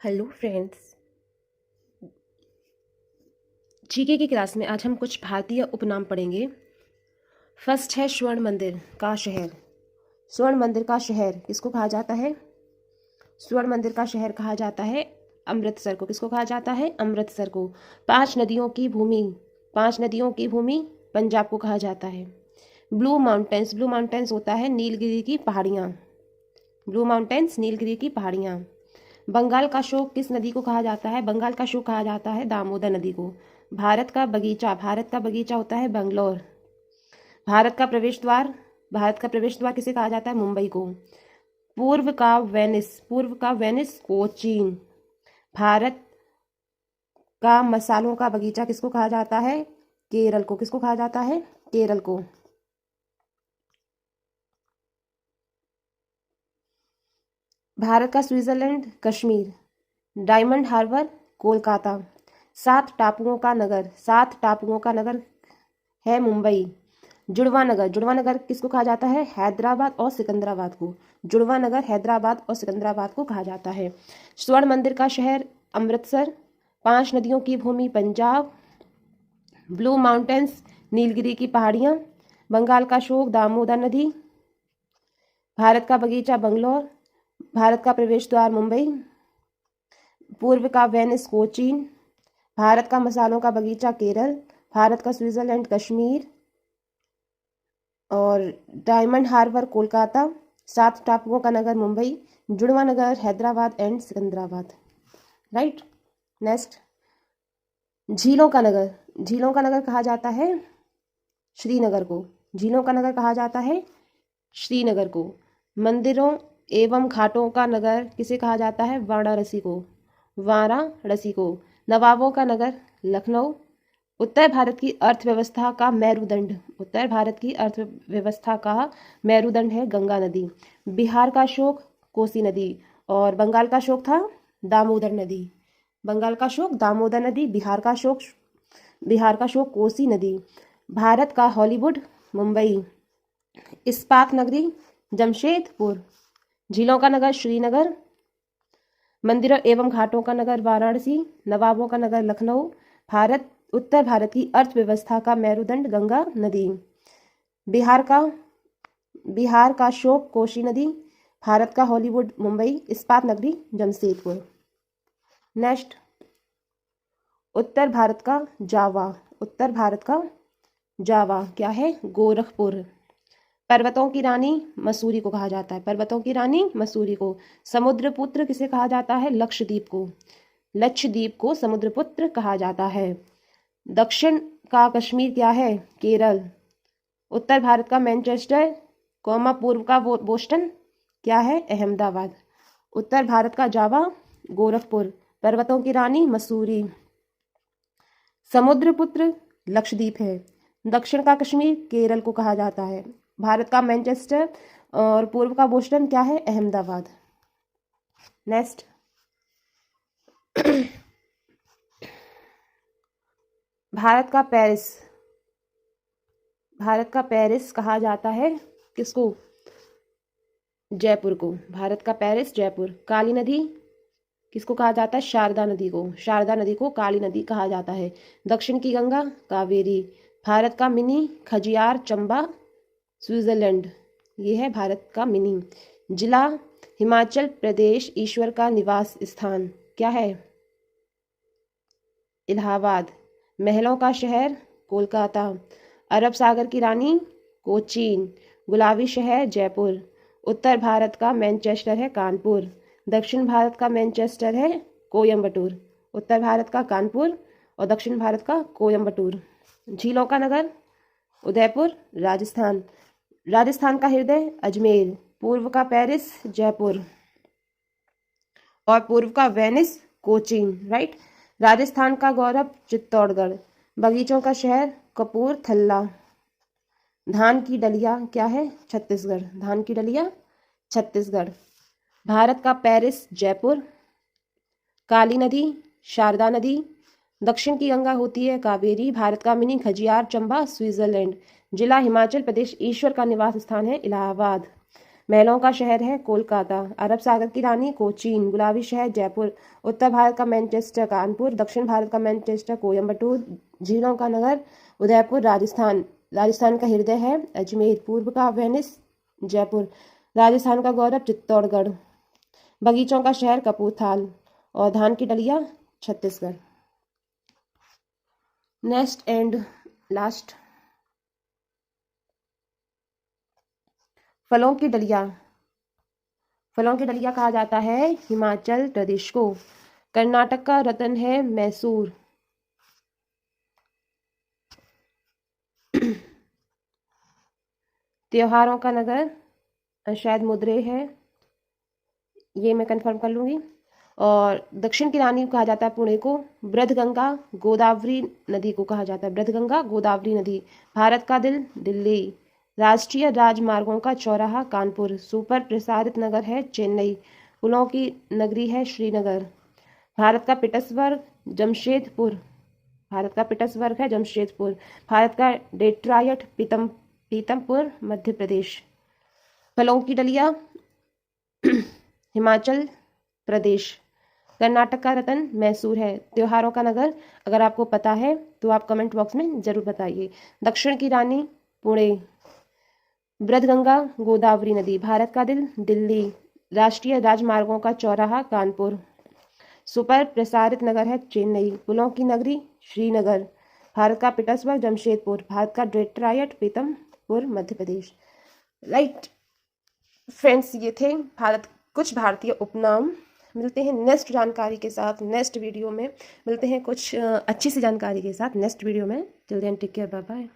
Hello friends. GK की class में आज हम कुछ भारतीय उपनाम पढ़ेंगे। फर्स्ट है स्वर्ण मंदिर का शहर। स्वर्ण मंदिर का शहर किसको कहा जाता है? स्वर्ण मंदिर का शहर कहा जाता है अमृतसर को। किसको कहा जाता है? अमृतसर को। पांच नदियों की भूमि, पांच नदियों की भूमि पंजाब को कहा जाता है। ब्लू माउंटेन्स, ब्लू माउंटेन्स होता है नीलगिरी की पहाड़ियाँ। ब्लू माउंटेन्स नीलगिरी की पहाड़ियाँ। बंगाल का शोक किस नदी को कहा जाता है? बंगाल का शोक कहा जाता है दामोदर नदी को। भारत का बगीचा, भारत का बगीचा होता है बंगलोर। भारत का प्रवेश द्वार, भारत का प्रवेश द्वार किसे कहा जाता है? मुंबई को। पूर्व का वेनिस, पूर्व का वेनिस कोचीन। भारत का मसालों का बगीचा किसको कहा जाता है? केरल को। किसको कहा जाता है? केरल को। भारत का स्विट्जरलैंड कश्मीर। डायमंड हार्बर कोलकाता। सात टापुओं का नगर, सात टापुओं का नगर है मुंबई। जुड़वा नगर, जुड़वा नगर किसको कहा जाता है? हैदराबाद और सिकंदराबाद को। जुड़वा नगर हैदराबाद और सिकंदराबाद को कहा जाता है। स्वर्ण मंदिर का शहर अमृतसर। पांच नदियों की भूमि पंजाब। ब्लू माउंटेन्स नीलगिरी की पहाड़ियाँ। बंगाल का शोक दामोदर नदी। भारत का बगीचा बंगलौर। भारत का प्रवेश द्वार मुंबई। पूर्व का वेनिस कोचीन। भारत का मसालों का बगीचा केरल। भारत का स्विट्जरलैंड कश्मीर और डायमंड हार्बर कोलकाता। सात टापुओं का नगर मुंबई। जुड़वा नगर Hyderabad and Secunderabad. Right. Next, झीलों का नगर, झीलों का नगर कहा जाता है श्रीनगर को। झीलों का नगर कहा जाता है श्रीनगर को। मंदिरों एवं घाटों का नगर किसे कहा जाता है? वाराणसी को। वाराणसी को। नवाबों का नगर लखनऊ। उत्तर भारत की अर्थव्यवस्था का मेरुदंड, उत्तर भारत की अर्थव्यवस्था का मेरुदंड है गंगा नदी। बिहार का शोक कोसी नदी और बंगाल का शोक था दामोदर नदी। बंगाल का शोक दामोदर नदी, बिहार का शोक कोसी नदी। भारत का हॉलीवुड मुंबई। इस्पात नगरी जमशेदपुर। झीलों का नगर श्रीनगर। मंदिरों एवं घाटों का नगर वाराणसी। नवाबों का नगर लखनऊ। भारत, उत्तर भारत की अर्थव्यवस्था का मेरुदंड गंगा नदी। बिहार का शोक कोसी नदी। भारत का हॉलीवुड मुंबई। इस्पात नगरी जमशेदपुर। नेक्स्ट, उत्तर भारत का जावा, उत्तर भारत का जावा क्या है? गोरखपुर। पर्वतों की रानी मसूरी को कहा जाता है, पर्वतों की रानी मसूरी को। समुद्रपुत्र किसे कहा जाता है? लक्षद्वीप को। लक्षद्वीप को समुद्रपुत्र कहा जाता है। दक्षिण का कश्मीर क्या है? केरल। उत्तर भारत का मैनचेस्टर, पूर्व का बोस्टन क्या है? अहमदाबाद। उत्तर भारत का जावा गोरखपुर। पर्वतों की रानी मसूरी। समुद्रपुत्र लक्षद्वीप है। दक्षिण का कश्मीर केरल को कहा जाता है। भारत का मैनचेस्टर और पूर्व का बोस्टन क्या है? अहमदाबाद। नेक्स्ट, भारत का पेरिस, भारत का पेरिस कहा जाता है किसको? जयपुर को। भारत का पेरिस जयपुर। काली नदी किसको कहा जाता है? शारदा नदी को। शारदा नदी को काली नदी कहा जाता है। दक्षिण की गंगा कावेरी। भारत का मिनी खजियार चंबा स्विट्जरलैंड, ये है भारत का मिनी। जिला हिमाचल प्रदेश। ईश्वर का निवास स्थान क्या है? इलाहाबाद। महलों का शहर कोलकाता। अरब सागर की रानी कोचीन। गुलाबी शहर जयपुर। उत्तर भारत का मैनचेस्टर है कानपुर। दक्षिण भारत का मैनचेस्टर है कोयम्बटूर। उत्तर भारत का कानपुर और दक्षिण भारत का कोयम्बटूर। झीलों का नगर उदयपुर राजस्थान। राजस्थान का हृदय अजमेर। पूर्व का पेरिस जयपुर और पूर्व का वेनिस कोचीन। राइट। राजस्थान का गौरव चित्तौड़गढ़। बगीचों का शहर कपूरथला। धान की डलिया क्या है? छत्तीसगढ़। धान की डलिया छत्तीसगढ़। भारत का पेरिस जयपुर। काली नदी शारदा नदी। दक्षिण की गंगा होती है कावेरी। भारत का मिनी खजियार चंबा स्विट्जरलैंड। जिला हिमाचल प्रदेश। ईश्वर का निवास स्थान है इलाहाबाद। महलों का शहर है कोलकाता। अरब सागर की रानी कोचीन। गुलाबी शहर जयपुर। उत्तर भारत का मैनचेस्टर कानपुर। दक्षिण भारत का मैनचेस्टर कोयम्बटूर। झीलों का नगर उदयपुर राजस्थान। राजस्थान का हृदय है अजमेर। पूर्व का वेनिस जयपुर। राजस्थान का गौरव चित्तौड़गढ़। बगीचों का शहर कपूरथाल और धान की डलिया छत्तीसगढ़। नेक्स्ट एंड लास्ट, फलों की डलिया। फलों की डलिया कहा जाता है हिमाचल प्रदेश को। कर्नाटक का रत्न है मैसूर। त्योहारों का नगर शायद मदुरै है, ये मैं कंफर्म कर लूँगी। और दक्षिण की रानी कहा जाता है पुणे को। बृहदगंगा गोदावरी नदी को कहा जाता है बृहदगंगा गोदावरी नदी। भारत का दिल दिल्ली। राष्ट्रीय राजमार्गों का चौराहा कानपुर। सुपर प्रसारित नगर है चेन्नई। फूलों की नगरी है श्रीनगर। भारत का पीटर्सबर्ग जमशेदपुर। भारत का पीटर्सबर्ग है जमशेदपुर। भारत का डेट्रॉयट पीतमपुर मध्य प्रदेश। फलों की डलिया हिमाचल प्रदेश। कर्नाटक का रत्न मैसूर है। त्योहारों का नगर अगर आपको पता है तो आप कमेंट बॉक्स में जरूर बताइए। दक्षिण की रानी पुणे। बृहदगंगा गोदावरी नदी। भारत का दिल दिल्ली। राष्ट्रीय राजमार्गों का चौराहा कानपुर। सुपर प्रसारित नगर है चेन्नई। फूलों की नगरी श्रीनगर। भारत का पीटर्सबर्ग जमशेदपुर। भारत का Detroit Pithampur Madhya Pradesh. Right friends, ये थे कुछ भारतीय उपनाम। मिलते हैं नेक्स्ट जानकारी के साथ नेक्स्ट वीडियो में। मिलते हैं कुछ अच्छी सी जानकारी के साथ नेक्स्ट वीडियो में। Till then take care, bye bye.